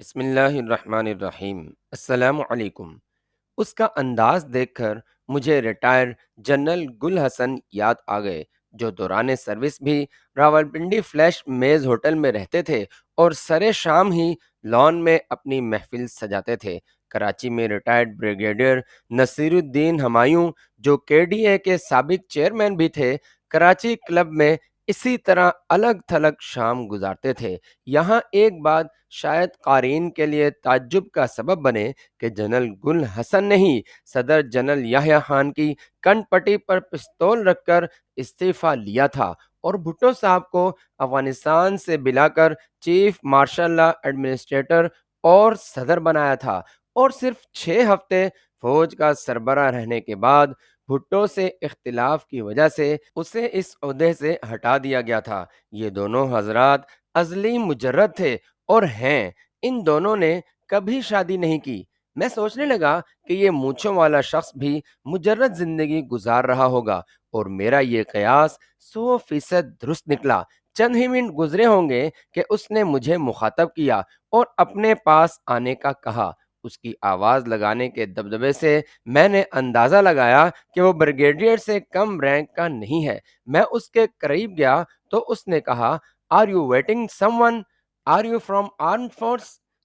بسم اللہ الرحمن الرحیم۔ السلام علیکم۔ اس کا انداز دیکھ کر مجھے ریٹائر جنرل گل حسن یاد آ گئے، جو دوران سروس بھی راولپنڈی فلیش میز ہوٹل میں رہتے تھے اور سرے شام ہی لان میں اپنی محفل سجاتے تھے۔ کراچی میں ریٹائرڈ بریگیڈیئر نصیر الدین ہمایوں، جو کے ڈی اے کے سابق چیئرمین بھی تھے، کراچی کلب میں اسی طرح الگ تھلگ شام گزارتے تھے۔ یہاں ایک بات شاید قارئین کے لیے تعجب کا سبب بنے کہ جنرل گل حسن نے ہی صدر جنرل یحییٰ خان کی کن پٹی پر پستول رکھ کر استعفیٰ لیا تھا اور بھٹو صاحب کو افغانستان سے بلا کر چیف مارشل لا ایڈمنسٹریٹر اور صدر بنایا تھا، اور صرف 6 ہفتے فوج کا سربراہ رہنے کے بعد بھٹو سے اختلاف کی وجہ سے اسے اس عہدے سے ہٹا دیا گیا تھا۔ یہ دونوں حضرات ازلی مجرد تھے اور ہیں۔ ان دونوں نے کبھی شادی نہیں کی۔ میں سوچنے لگا کہ یہ مونچھوں والا شخص بھی مجرد زندگی گزار رہا ہوگا، اور میرا یہ قیاس 100% درست نکلا۔ چند ہی منٹ گزرے ہوں گے کہ اس نے مجھے مخاطب کیا اور اپنے پاس آنے کا کہا۔ اس کی آواز لگانے کے دبدبے سے میں نے اندازہ لگایا کہ وہ بریگیڈیئر سے کم رینک کا نہیں ہے۔ میں اس کے قریب گیا تو اس نے کہا، are you waiting someone? Are you from arm force?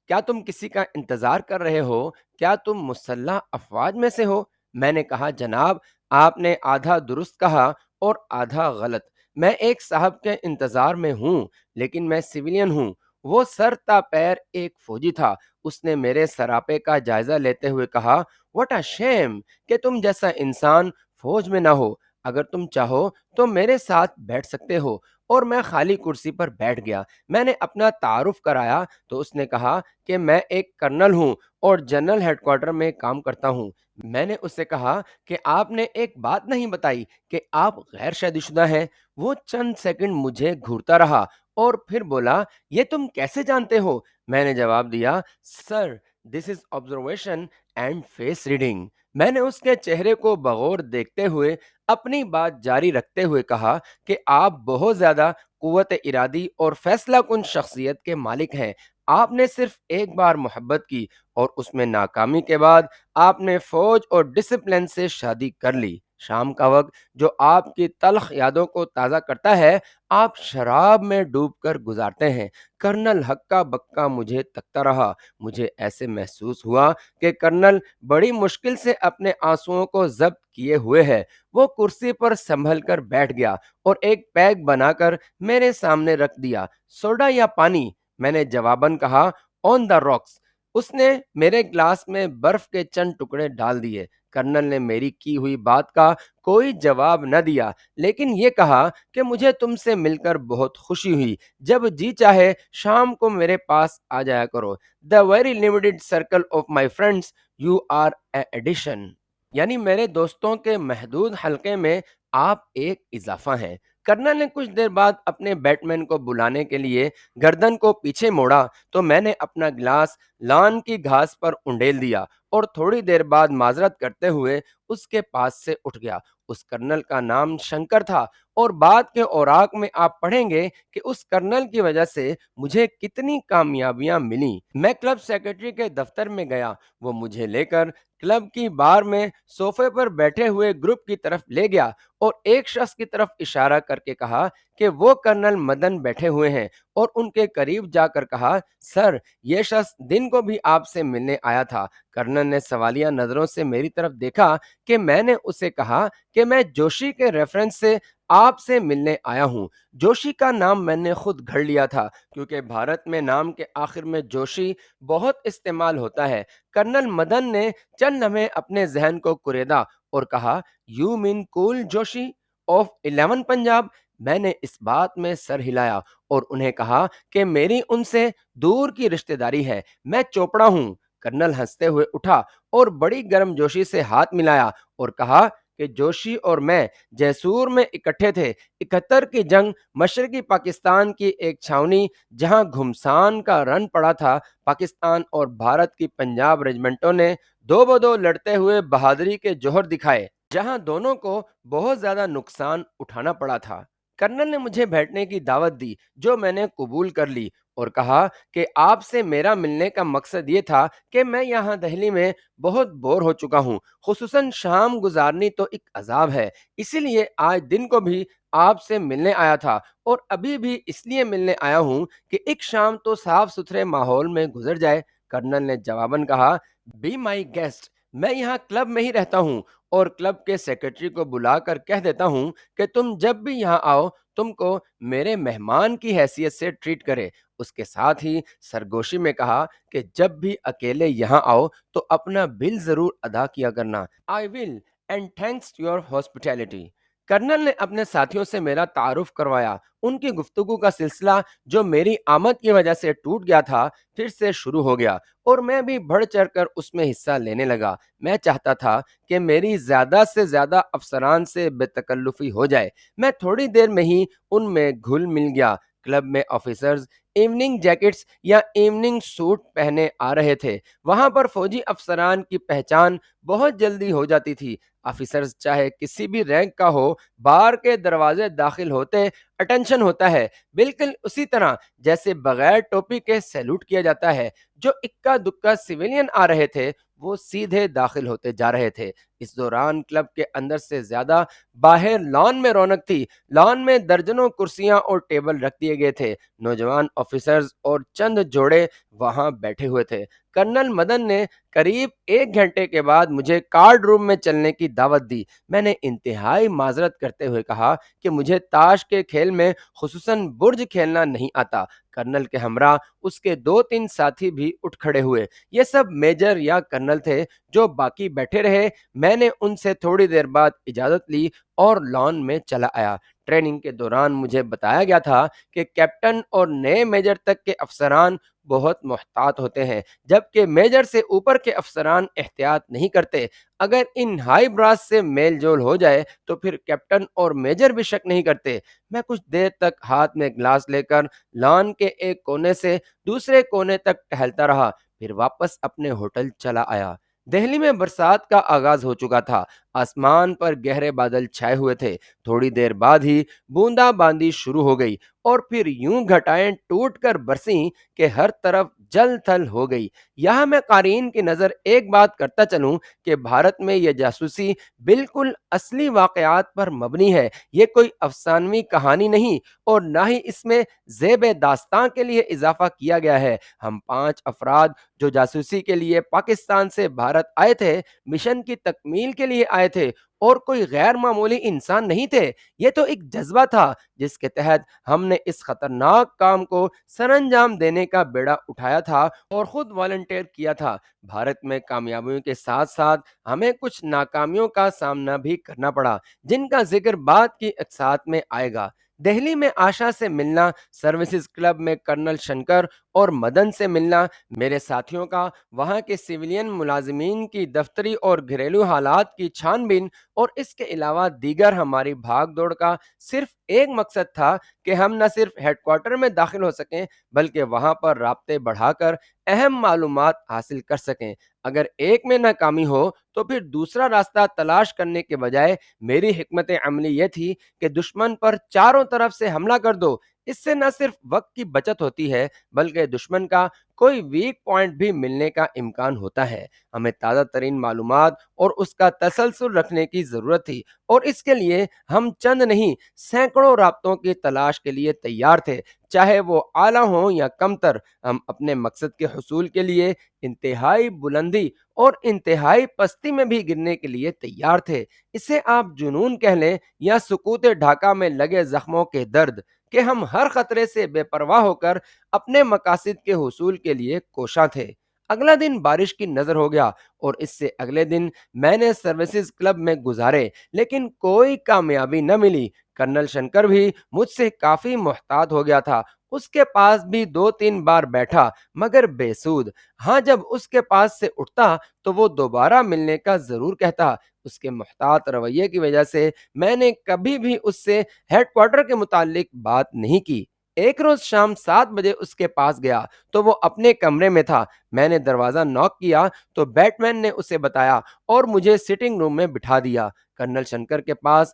کیا تم کسی کا انتظار کر رہے ہو؟ کیا تم مسلح افواج میں سے ہو؟ میں نے کہا، جناب، آپ نے آدھا درست کہا اور آدھا غلط۔ میں ایک صاحب کے انتظار میں ہوں، لیکن میں سویلین ہوں۔ وہ سر تا پیر ایک فوجی تھا۔ اس نے میرے سراپے کا جائزہ لیتے ہوئے کہا، واٹ اے شیم کہ تم جیسا انسان فوج میں نہ ہو۔ اگر تم چاہو تو میرے ساتھ بیٹھ سکتے ہو۔ اور میں خالی کرسی پر بیٹھ گیا۔ میں نے اپنا تعارف کرایا تو اس نے کہا کہ میں ایک کرنل ہوں اور جنرل ہیڈ کوارٹر میں کام کرتا ہوں۔ میں نے اس سے کہا کہ آپ نے ایک بات نہیں بتائی کہ آپ غیر شادی شدہ ہیں۔ وہ چند سیکنڈ مجھے گھورتا رہا اور پھر بولا، یہ تم کیسے جانتے ہو؟ میں نے جواب دیا، سر، دس از آبزرویشن اینڈ فیس ریڈنگ۔ میں نے اس کے چہرے کو بغور دیکھتے ہوئے اپنی بات جاری رکھتے ہوئے کہا کہ آپ بہت زیادہ قوت ارادی اور فیصلہ کن شخصیت کے مالک ہیں۔ آپ نے صرف ایک بار محبت کی اور اس میں ناکامی کے بعد آپ نے فوج اور ڈسپلن سے شادی کر لی۔ شام کا وقت جو آپ کی تلخ یادوں کو تازہ کرتا ہے، آپ شراب میں ڈوب کر گزارتے ہیں۔ کرنل ہکا بکا مجھے تکتا رہا۔ مجھے ایسے محسوس ہوا کہ کرنل بڑی مشکل سے اپنے آنسوؤں کو ضبط کیے ہوئے ہے۔ وہ کرسی پر سنبھل کر بیٹھ گیا اور ایک پیگ بنا کر میرے سامنے رکھ دیا۔ سوڈا یا پانی؟ میں نے جواباً کہا، آن دا راکس۔ اس نے میرے گلاس میں برف کے چند ٹکڑے ڈال دیے۔ کرنل نے میری کی ہوئی بات کا کوئی جواب نہ دیا، لیکن یہ کہا کہ مجھے تم سے مل کر بہت خوشی ہوئی۔ جب جی چاہے شام کو میرے پاس آ جایا کرو۔ The very limited circle of my friends, you are a addition. یعنی میرے دوستوں کے محدود حلقے میں آپ ایک اضافہ ہیں۔ کرنل نے کچھ دیر بعد اپنے بیٹ مین کو بلانے کے لیے گردن کو پیچھے موڑا تو میں نے اپنا گلاس لان کی گھاس پر انڈیل دیا اور تھوڑی دیر بعد معذرت کرتے ہوئے اس کے پاس سے اٹھ گیا۔ اس کرنل کا نام شنکر تھا، اور بعد کے اوراق میں آپ پڑھیں گے کہ اس کرنل کی وجہ سے مجھے کتنی کامیابیاں ملیں۔ میں کلب سیکرٹری کے دفتر میں گیا۔ وہ مجھے لے کر کلب کی بار میں صوفے پر بیٹھے ہوئے گروپ کی طرف لے گیا اور ایک شخص کی طرف اشارہ کر کے کہا کہ وہ کرنل مدن بیٹھے ہوئے ہیں، اور ان کے قریب جا کر کہا، سر، یہ شخص دن کو بھی آپ سے ملنے آیا تھا۔ کرنل نے سوالیہ نظروں سے میری طرف دیکھا کہ میں نے اسے کہا کہ میں جوشی کے ریفرنس سے آپ سے ملنے آیا ہوں۔ جوشی کا نام میں نے خود گھڑ لیا تھا، کیونکہ بھارت میں نام کے آخر میں جوشی بہت استعمال ہوتا ہے۔ کرنل مدن نے چند لمحے اپنے ذہن کو کریدا اور کہا، you mean col Joshi of 11 Punjab? میں نے اس بات میں سر ہلایا اور انہیں کہا کہ میری ان سے دور کی رشتہ داری ہے، میں چوپڑا ہوں۔ کرنل ہنستے ہوئے اٹھا اور بڑی گرم جوشی سے ہاتھ ملایا اور کہا کہ جوشی اور میں جیسور میں اکٹھے تھے۔ 71 کی جنگ، مشرقی پاکستان کی ایک چھاونی جہاں گھمسان کا رن پڑا تھا۔ پاکستان اور بھارت کی پنجاب ریجمنٹوں نے دو بدو لڑتے ہوئے بہادری کے جوہر دکھائے، جہاں دونوں کو بہت زیادہ نقصان اٹھانا پڑا تھا۔ کرنل نے مجھے بیٹھنے کی دعوت دی، جو میں نے قبول کر لی، اور کہا کہ آپ سے میرا ملنے کا مقصد یہ تھا کہ میں یہاں دہلی میں بہت بور ہو چکا ہوں، خصوصاً شام گزارنی تو ایک عذاب ہے، اسی لیے آج دن کو بھی آپ سے ملنے آیا تھا، اور ابھی بھی اس لیے ملنے آیا ہوں کہ ایک شام تو صاف ستھرے ماحول میں گزر جائے۔ کرنل نے جواباً کہا، بی مائی گیسٹ، میں یہاں کلب میں ہی رہتا ہوں اور کلب کے سیکرٹری کو بلا کر کہہ دیتا ہوں کہ تم جب بھی یہاں آؤ تم کو میرے مہمان کی حیثیت سے ٹریٹ کرے۔ اس کے ساتھ ہی سرگوشی میں کہا کہ جب بھی اکیلے یہاں آؤ تو اپنا بل ضرور ادا کیا کرنا۔ I will, and thanks to your hospitality. Colonel نے اپنے ساتھیوں سے میرا تعارف کروایا۔ ان کی گفتگو کا سلسلہ جو میری آمد کی وجہ سے ٹوٹ گیا تھا پھر سے شروع ہو گیا، اور میں بھی بڑھ چڑھ کر اس میں حصہ لینے لگا۔ میں چاہتا تھا کہ میری زیادہ سے زیادہ افسران سے بے تکلفی ہو جائے۔ میں تھوڑی دیر میں ہی ان میں گھل مل گیا۔ کلب میں آفیسرز ایوننگ جیکٹس یا ایوننگ سوٹ پہنے آ رہے تھے۔ وہاں پر فوجی افسران کی پہچان بہت جلدی ہو جاتی تھی۔ آفیسرز چاہے کسی بھی رینک کا ہو، بار کے دروازے داخل ہوتے اٹینشن ہوتا ہے، بالکل اسی طرح جیسے بغیر ٹوپی کے سیلوٹ کیا جاتا ہے۔ جو اکا دکا سویلین آ رہے تھے وہ سیدھے داخل ہوتے جا رہے تھے۔ اس دوران کلب کے اندر سے زیادہ باہر لان میں رونق تھی۔ لان میں درجنوں کرسیاں اور ٹیبل رکھ دیے گئے تھے۔ نوجوان آفیسرز اور چند جوڑے وہاں بیٹھے ہوئے تھے۔ کرنل مدن نے قریب 1 گھنٹے کے بعد مجھے کارڈ روم میں چلنے کی دعوت دی۔ میں نے انتہائی معذرت کرتے ہوئے کہا کہ مجھے تاش کے کھیل میں خصوصاً برج کھیلنا نہیں آتا۔ کرنل کے ہمراہ اس کے 2-3 ساتھی بھی اٹھ کھڑے ہوئے۔ یہ سب میجر یا کرنل تھے جو باقی بیٹھے رہے۔ میں نے ان سے تھوڑی دیر بعد اجازت لی اور لان میں چلا آیا۔ ٹریننگ کے دوران مجھے بتایا گیا تھا کہ کیپٹن اور نئے میجر تک کے افسران بہت محتاط ہوتے ہیں، جبکہ میجر سے اوپر کے افسران احتیاط نہیں کرتے۔ اگر ان ہائی براس سے میل جول ہو جائے تو پھر کیپٹن اور میجر بھی شک نہیں کرتے۔ میں کچھ دیر تک ہاتھ میں گلاس لے کر لان کے ایک کونے سے دوسرے کونے تک ٹہلتا رہا، پھر واپس اپنے ہوٹل چلا آیا۔ دہلی میں برسات کا آغاز ہو چکا تھا۔ آسمان پر گہرے بادل چھائے ہوئے تھے۔ تھوڑی دیر بعد ہی بوندا باندی شروع ہو گئی اور پھر یوں گھٹائیں ٹوٹ کر برسیں کہ ہر طرف جل تھل ہو گئی۔ یہاں میں قارئین کی نظر ایک بات کرتا چلوں کہ بھارت میں یہ جاسوسی بالکل اصلی واقعات پر مبنی ہے۔ یہ کوئی افسانوی کہانی نہیں اور نہ ہی اس میں زیب داستاں کے لیے اضافہ کیا گیا ہے۔ ہم 5 افراد جو جاسوسی کے لیے پاکستان سے بھارت آئے تھے، مشن کی تکمیل کے لیے آئے تھے اور کوئی غیر معمولی انسان نہیں تھے۔ یہ تو ایک جذبہ تھا جس کے تحت ہم نے اس خطرناک کام کو سر انجام دینے کا بیڑا اٹھایا تھا اور خود والنٹیئر کیا تھا۔ بھارت میں کامیابیوں کے ساتھ ساتھ ہمیں کچھ ناکامیوں کا سامنا بھی کرنا پڑا، جن کا ذکر بعد کی اقساط میں آئے گا۔ دہلی میں آشا سے ملنا، سروسز کلب میں کرنل شنکر اور مدن سے ملنا، میرے ساتھیوں کا وہاں کے سویلین ملازمین کی دفتری اور گھریلو حالات کی چھان بین، اور اس کے علاوہ دیگر ہماری بھاگ دوڑ کا صرف ایک مقصد تھا کہ ہم نہ صرف ہیڈ کوارٹر میں داخل ہو سکیں بلکہ وہاں پر رابطے بڑھا کر اہم معلومات حاصل کر سکیں۔ اگر ایک میں ناکامی ہو تو پھر دوسرا راستہ تلاش کرنے کے بجائے میری حکمت عملی یہ تھی کہ دشمن پر چاروں طرف سے حملہ کر دو۔ اس سے نہ صرف وقت کی بچت ہوتی ہے بلکہ دشمن کا کوئی ویک پوائنٹ بھی ملنے کا امکان ہوتا ہے۔ ہمیں تازہ ترین معلومات اور اس کا تسلسل رکھنے کی ضرورت تھی، اور اس کے لیے ہم چند نہیں سینکڑوں رابطوں کی تلاش کے لیے تیار تھے، چاہے وہ اعلیٰ ہوں یا کمتر۔ ہم اپنے مقصد کے حصول کے لیے انتہائی بلندی اور انتہائی پستی میں بھی گرنے کے لیے تیار تھے۔ اسے آپ جنون کہہ لیں یا سکوت ڈھاکہ میں لگے زخموں کے درد، کہ ہم ہر خطرے سے بے پرواہ ہو کر اپنے مقاصد کے حصول کے لیے کوشاں تھے۔ اگلا دن بارش کی نظر ہو گیا اور اس سے اگلے دن میں نے سروسز کلب میں گزارے، لیکن کوئی کامیابی نہ ملی۔ کرنل شنکر بھی مجھ سے کافی محتاط ہو گیا تھا۔ اس کے پاس بھی 2-3 بار بیٹھا مگر بے سود۔ ہاں، جب اس کے پاس سے اٹھتا تو وہ دوبارہ ملنے کا ضرور کہتا۔ اس کے محتاط رویے کی وجہ سے میں نے کبھی بھی اس سے ہیڈ کوارٹر کے متعلق بات نہیں کی۔ ایک روز شام 7 بجے اس کے پاس گیا تو وہ اپنے کمرے میں تھا۔ میں نے دروازہ نوک کیا تو بیٹ مین نے اسے بتایا اور مجھے سٹنگ روم میں بٹھا دیا۔ کرنل شنکر کے پاس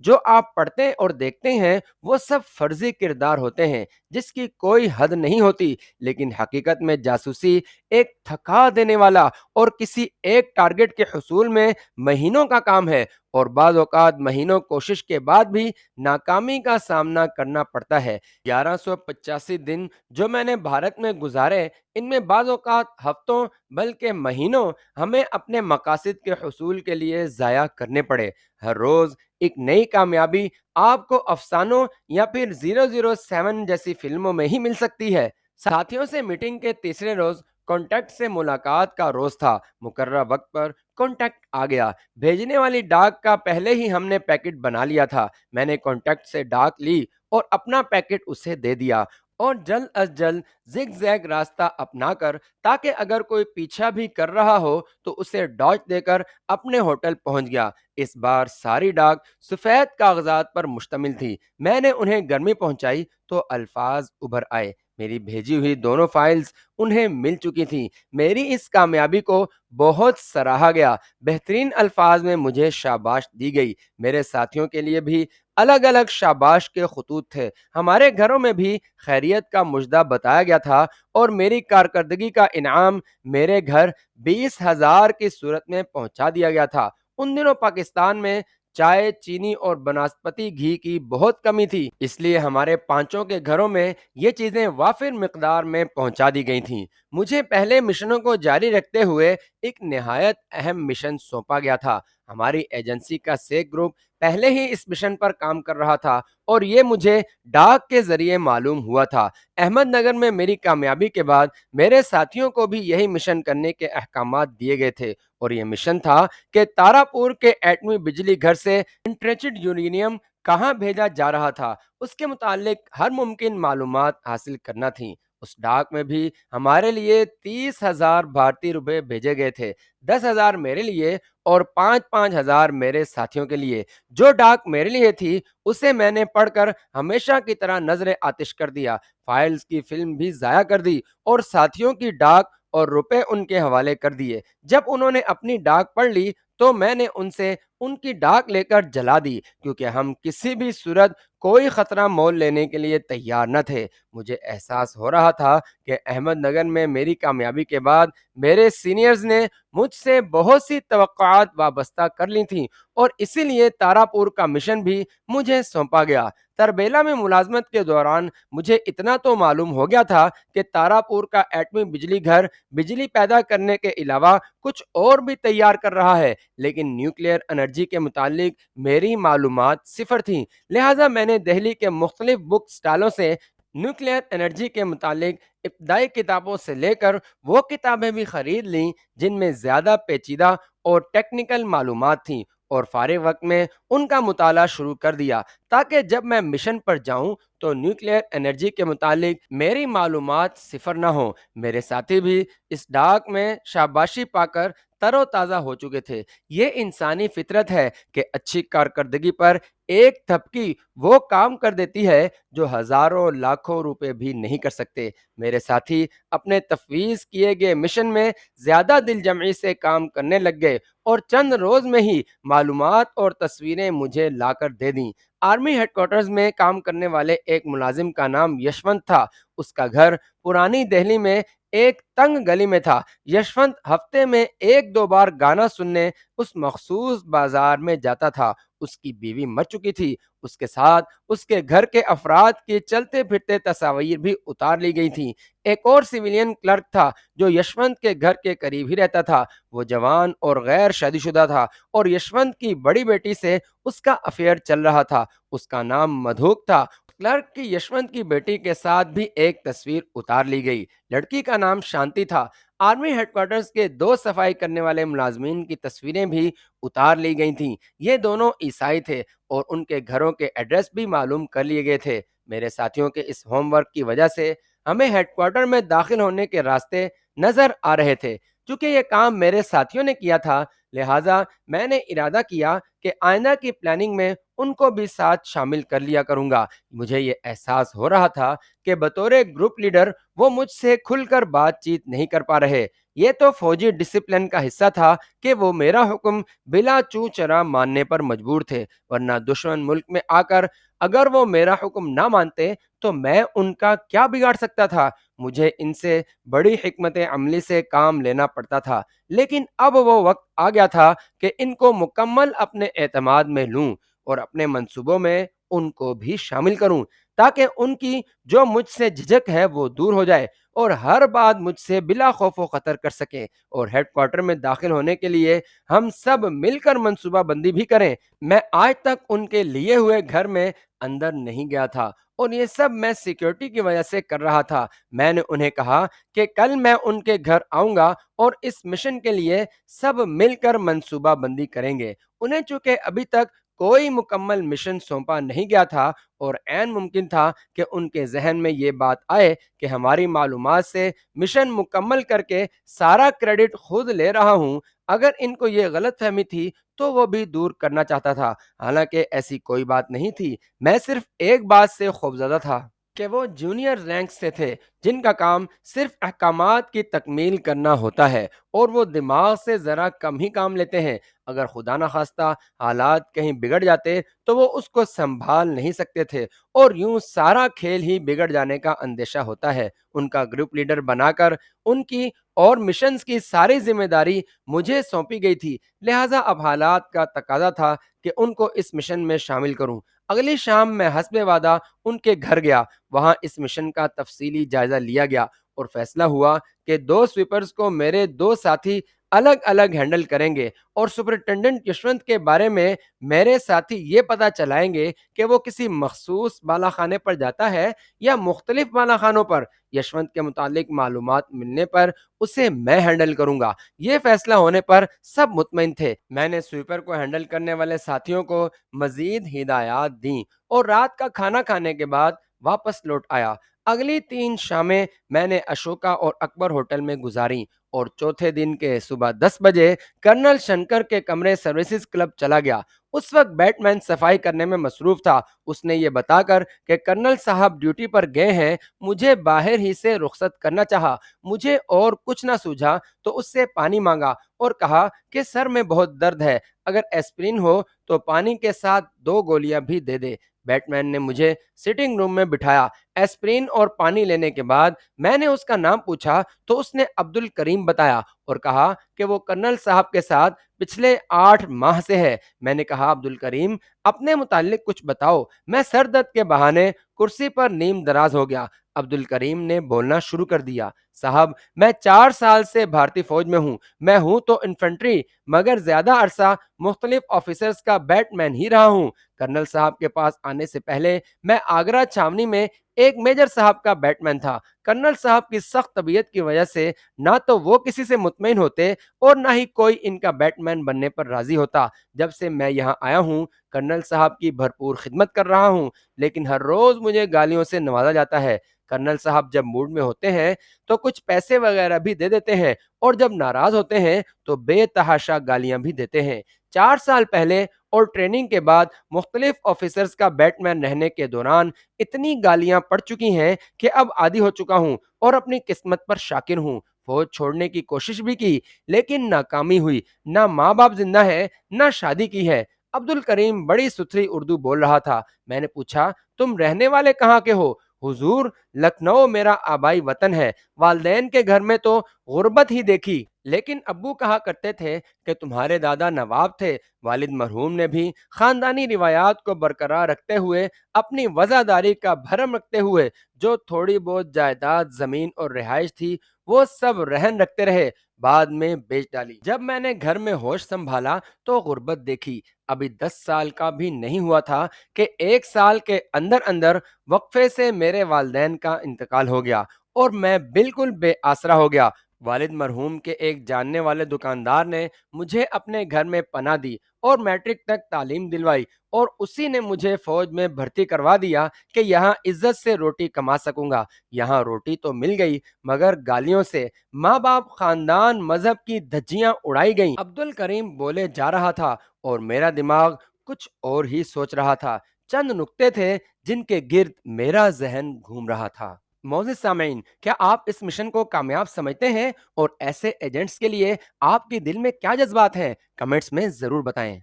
جو آپ پڑھتے اور دیکھتے ہیں وہ سب فرضی کردار ہوتے ہیں جس کی کوئی حد نہیں ہوتی، لیکن حقیقت میں جاسوسی ایک تھکا دینے والا اور کسی ایک ٹارگٹ کے حصول میں مہینوں کا کام ہے، اور بعض اوقات مہینوں کوشش کے بعد بھی ناکامی کا سامنا کرنا پڑتا ہے۔ 1185 دن جو میں نے بھارت میں گزارے، ان میں بعض اوقات ہفتوں بلکہ مہینوں ہمیں اپنے مقاصد کے حصول کے لیے ضائع کرنے پڑے۔ ہر روز ایک نئی کامیابی آپ کو افسانوں یا پھر 007 جیسی فلموں میں ہی مل سکتی ہے۔ ساتھیوں سے میٹنگ کے تیسرے روز کانٹیکٹ سے ملاقات کا روز تھا۔ مقررہ وقت پر کانٹیکٹ آ گیا۔ بھیجنے والی ڈاک کا پہلے ہی ہم نے پیکٹ بنا لیا تھا۔ میں نے کانٹیکٹ سے ڈاک لی اور اپنا پیکٹ اسے دے دیا، اور جلد از جلد زگ زیگ راستہ اپنا کر، تاکہ اگر کوئی پیچھا بھی کر رہا ہو تو اسے ڈاج دے کر اپنے ہوٹل پہنچ گیا۔ اس بار ساری ڈاک سفید کاغذات پر مشتمل تھی۔ میں نے انہیں گرمی پہنچائی تو الفاظ ابھر آئے۔ میری بھیجی ہوئی دونوں فائلز انہیں مل چکی تھیں۔ میری اس کامیابی کو بہت سراہا گیا۔ بہترین الفاظ میں مجھے شاباش دی گئی۔ میرے ساتھیوں کے لیے بھی الگ الگ شاباش کے خطوط تھے۔ ہمارے گھروں میں بھی خیریت کا مژدہ بتایا گیا تھا، اور میری کارکردگی کا انعام میرے گھر 20,000 کی صورت میں پہنچا دیا گیا تھا۔ ان دنوں پاکستان میں چائے، چینی اور بناسپتی گھی کی بہت کمی تھی، اس لیے ہمارے پانچوں کے گھروں میں یہ چیزیں وافر مقدار میں پہنچا دی گئی تھیں۔ مجھے پہلے مشنوں کو جاری رکھتے ہوئے ایک نہایت اہم مشن سونپا گیا تھا۔ ہماری ایجنسی کا سیک گروپ پہلے ہی اس مشن پر کام کر رہا تھا، اور یہ مجھے ڈاک کے ذریعے معلوم ہوا تھا۔ احمد نگر میں میری کامیابی کے بعد میرے ساتھیوں کو بھی یہی مشن کرنے کے احکامات دیے گئے تھے، اور یہ مشن تھا کہ تاراپور کے ایٹمی بجلی گھر سے انٹریچڈ یورینیم کہاں بھیجا جا رہا تھا، اس کے متعلق ہر ممکن معلومات حاصل کرنا تھیں۔ اس ڈاک میں بھی ہمارے لیے 30,000 بھارتی روپے بھیجے گئے تھے، 10,000 میرے لیے اور 5,000 میرے ساتھیوں کے لیے۔ جو ڈاک میرے لیے تھی اسے میں نے پڑھ کر ہمیشہ کی طرح نظر آتش کر دیا، فائلز کی فلم بھی ضائع کر دی، اور ساتھیوں کی ڈاک اور روپے ان کے حوالے کر دیے۔ جب انہوں نے اپنی ڈاک پڑھ لی تو میں نے ان سے ان کی ڈاک لے کر جلا دی، کیونکہ ہم کسی بھی صورت کوئی خطرہ مول لینے کے لیے تیار نہ تھے۔ مجھے احساس ہو رہا تھا کہ احمد نگر میں میری کامیابی کے بعد میرے سینئرز نے مجھ سے بہت سی توقعات وابستہ کر لی تھیں، اور اسی لیے تاراپور کا مشن بھی مجھے سونپا گیا۔ تربیلا میں ملازمت کے دوران مجھے اتنا تو معلوم ہو گیا تھا کہ تاراپور کا ایٹمی بجلی گھر بجلی پیدا کرنے کے علاوہ کچھ اور بھی تیار کر رہا ہے، لیکن نیوکلیئر انرجی کے متعلق میری معلومات صفر تھیں۔ لہٰذا میں نے دہلی کے مختلف بک سٹالوں سے نیوکلیئر انرجی کے متعلق ابتدائی کتابوں سے لے کر وہ کتابیں بھی خرید لیں جن میں زیادہ پیچیدہ اور ٹیکنیکل معلومات تھیں، اور فارغ وقت میں ان کا مطالعہ شروع کر دیا، تاکہ جب میں مشن پر جاؤں تو نیوکلیئر انرجی کے متعلق میری معلومات صفر نہ ہوں۔ میرے ساتھی بھی اس ڈاک میں شاباشی پا کر تر و تازہ ہو چکے تھے۔ یہ انسانی فطرت ہے کہ اچھی کارکردگی پر ایک تھپکی وہ کام کر دیتی ہے جو ہزاروں لاکھوں روپے بھی نہیں کر سکتے۔ میرے ساتھی اپنے تفویض کیے گئے مشن میں زیادہ دل جمعی سے کام کرنے لگ گئے، اور چند روز میں ہی معلومات اور تصویریں مجھے لا کر دے دیں۔ آرمی ہیڈ کوارٹرز میں کام کرنے والے ایک ملازم کا نام یشونت تھا۔ اس کا گھر پرانی دہلی میں ایک تنگ گلی میں تھا۔ یشونت ہفتے میں ایک دو بار گانا سننے اس مخصوص بازار میں جاتا تھا۔ اس کی بیوی مر چکی تھی۔ اس کے ساتھ اس کے گھر کے افراد کی چلتے پھرتے تصاویر بھی اتار لی گئی تھیں۔ ایک اور سویلین کلرک تھا جو یشونت کے گھر کے قریب ہی رہتا تھا۔ وہ جوان اور غیر شادی شدہ تھا، اور یشونت کی بڑی بیٹی سے اس کا افیئر چل رہا تھا۔ اس کا نام مدھوک تھا۔ کلرک کی یشونت کی بیٹی کے ساتھ بھی ایک تصویر اتار لی گئی۔ لڑکی کا نام شانتی تھا۔ آرمی ہیڈ کوارٹرز کے دو صفائی کرنے والے ملازمین کی تصویریں بھی اتار لی گئی تھیں۔ یہ دونوں عیسائی تھے، اور ان کے گھروں کے ایڈریس بھی معلوم کر لیے گئے تھے۔ میرے ساتھیوں کے اس ہوم ورک کی وجہ سے ہمیں ہیڈ کوارٹر میں داخل ہونے کے راستے نظر آ رہے تھے۔ چونکہ یہ کام میرے ساتھیوں نے کیا تھا، لہٰذا میں نے ارادہ کیا کہ آئندہ کی پلاننگ میں ان کو بھی ساتھ شامل کر لیا کروں گا۔ مجھے یہ احساس ہو رہا تھا کہ بطور گروپ لیڈر وہ مجھ سے کھل کر بات چیت نہیں کر پا رہے۔ یہ تو فوجی ڈسپلن کا حصہ تھا کہ وہ میرا حکم بلا چوں چرا ماننے پر مجبور تھے، ورنہ دشمن ملک میں آ کر اگر وہ میرا حکم نہ مانتے تو میں ان کا کیا بگاڑ سکتا تھا؟ مجھے ان سے بڑی حکمت عملی سے کام لینا پڑتا تھا، لیکن اب وہ وقت آ گیا تھا کہ ان کو مکمل اپنے اعتماد میں لوں اور اپنے منصوبوں میں ان کو بھی شامل کروں، تاکہ ان کی جو مجھ سے جھجک ہے وہ دور ہو جائے اور ہر بات مجھ سے بلا خوف و خطر کر سکیں، اور ہیڈ کوارٹر میں داخل ہونے کے لیے ہم سب مل کر منصوبہ بندی بھی کریں۔ میں آج تک ان کے لیے ہوئے گھر میں اندر نہیں گیا تھا، اور یہ سب میں سیکیورٹی کی وجہ سے کر رہا تھا۔ میں نے انہیں کہا کہ کل میں ان کے گھر آؤں گا اور اس مشن کے لیے سب مل کر منصوبہ بندی کریں گے۔ انہیں چونکہ ابھی تک کوئی مکمل مشن سونپا نہیں گیا تھا، اور عین ممکن تھا کہ ان کے ذہن میں یہ بات آئے کہ ہماری معلومات سے مشن مکمل کر کے سارا کریڈٹ خود لے رہا ہوں۔ اگر ان کو یہ غلط فہمی تھی تو وہ بھی دور کرنا چاہتا تھا، حالانکہ ایسی کوئی بات نہیں تھی۔ میں صرف ایک بات سے خوفزدہ تھا کہ وہ جونیئر رینک سے تھے، جن کا کام صرف احکامات کی تکمیل کرنا ہوتا ہے، اور وہ دماغ سے ذرا کم ہی کام لیتے ہیں۔ اگر خدا نخواستہ حالات کہیں بگڑ جاتے تو وہ اس کو سنبھال نہیں سکتے تھے، اور یوں سارا کھیل ہی بگڑ جانے کا اندیشہ ہوتا ہے۔ ان کا گروپ لیڈر بنا کر ان کی اور مشنز کی ساری ذمہ داری مجھے سونپی گئی تھی، لہٰذا اب حالات کا تقاضا تھا کہ ان کو اس مشن میں شامل کروں۔ اگلی شام میں حسب وعدہ ان کے گھر گیا۔ وہاں اس مشن کا تفصیلی جائزہ لیا گیا، اور فیصلہ ہوا کہ دو سویپرز کو میرے دو ساتھی الگ الگ ہینڈل کریں گے، اور سپرنٹینڈنٹ یشونت کے بارے میں میرے ساتھی یہ پتہ چلائیں گے کہ وہ کسی مخصوص بالا خانے پر جاتا ہے یا مختلف بالا خانوں پر۔ یشونت کے متعلق معلومات ملنے پر اسے میں ہینڈل کروں گا۔ یہ فیصلہ ہونے پر سب مطمئن تھے۔ میں نے سویپر کو ہینڈل کرنے والے ساتھیوں کو مزید ہدایات دیں، اور رات کا کھانا کھانے کے بعد واپس لوٹ آیا۔ اگلی 3 شامیں میں نے اشوکا اور اکبر ہوٹل میں گزاریں، اور چوتھے دن کے صبح 10 بجے کرنل شنکر کے کمرے سروسز کلب چلا گیا۔ اس وقت بیٹ مین صفائی کرنے میں مصروف تھا۔ اس نے یہ بتا کر کہ کرنل صاحب ڈیوٹی پر گئے ہیں، مجھے باہر ہی سے رخصت کرنا چاہا۔ مجھے اور کچھ نہ سوجھا تو اس سے پانی مانگا، اور کہا کہ سر میں بہت درد ہے، اگر ایسپرین ہو تو پانی کے ساتھ 2 گولیاں بھی دے دے۔ بیٹ مین نے مجھے سٹنگ روم میں بٹھایا۔ ایسپرین اور پانی لینے کے بعد میں نے اس کا نام پوچھا تو اس نے عبد الکریم بتایا، اور کہا کہ وہ کرنل صاحب کے ساتھ پچھلے 8 ماہ سے ہے۔ میں نے کہا عبد الکریم اپنے متعلق کچھ بتاؤ، میں سر درد کے بہانے کرسی پر نیم دراز ہو گیا۔ عبد الکریم نے بولنا شروع کر دیا، صاحب میں 4 سال سے بھارتی فوج میں ہوں۔ میں ہوں تو انفنٹری، مگر زیادہ عرصہ مختلف آفیسرز کا بیٹ مین ہی رہا ہوں۔ کرنل صاحب کے پاس آنے سے پہلے میں آگرہ چھاونی میں ایک میجر صاحب کا بیٹ مین تھا۔ کرنل صاحب کی سخت طبیعت کی وجہ سے نہ تو وہ کسی سے مطمئن ہوتے اور نہ ہی کوئی ان کا بیٹ مین بننے پر راضی ہوتا۔ جب سے میں یہاں آیا ہوں کرنل صاحب کی بھرپور خدمت کر رہا ہوں، لیکن ہر روز مجھے گالیوں سے نوازا جاتا ہے۔ کرنل صاحب جب موڈ میں ہوتے ہیں تو کچھ پیسے وغیرہ بھی دے دیتے ہیں، اور جب ناراض ہوتے ہیں تو بے تحاشا گالیاں بھی دیتے ہیں۔ 4 سال پہلے اور ٹریننگ کے بعد مختلف آفیسرز کا بیٹ مین رہنے کے دوران اتنی گالیاں پڑ چکی ہیں کہ اب عادی ہو چکا ہوں اور اپنی قسمت پر شاکر ہوں۔ فوج چھوڑنے کی کوشش بھی کی، لیکن ناکامی ہوئی۔ نہ ماں باپ زندہ ہے، نہ شادی کی ہے۔ عبد الکریم بڑی ستھری اردو بول رہا تھا۔ میں نے پوچھا تم رہنے والے کہاں کے ہو؟ حضور لکھنؤ میرا آبائی وطن ہے، والدین کے گھر میں تو غربت ہی دیکھی، لیکن ابو کہا کرتے تھے کہ تمہارے دادا نواب تھے۔ والد مرحوم نے بھی خاندانی روایات کو برقرار رکھتے ہوئے اپنی وزاداری کا بھرم رکھتے ہوئے جو تھوڑی بہت جائیداد زمین اور رہائش تھی وہ سب رہن رکھتے رہے، بعد میں بیچ ڈالی۔ جب میں نے گھر میں ہوش سنبھالا تو غربت دیکھی۔ ابھی 10 سال کا بھی نہیں ہوا تھا کہ 1 سال کے اندر اندر وقفے سے میرے والدین کا انتقال ہو گیا، اور میں بالکل بے آسرا ہو گیا۔ والد مرحوم کے ایک جاننے والے دکاندار نے مجھے اپنے گھر میں پناہ دی اور میٹرک تک تعلیم دلوائی، اور اسی نے مجھے فوج میں بھرتی کروا دیا کہ یہاں عزت سے روٹی کما سکوں گا۔ یہاں روٹی تو مل گئی، مگر گالیوں سے، ماں باپ، خاندان، مذہب کی دھجیاں اڑائی گئیں۔ عبد الکریم بولے جا رہا تھا اور میرا دماغ کچھ اور ہی سوچ رہا تھا، چند نکتے تھے جن کے گرد میرا ذہن گھوم رہا تھا۔ معزز سامعین، کیا آپ اس مشن کو کامیاب سمجھتے ہیں؟ اور ایسے ایجنٹس کے لیے آپ کے دل میں کیا جذبات ہیں؟ کمنٹس میں ضرور بتائیں۔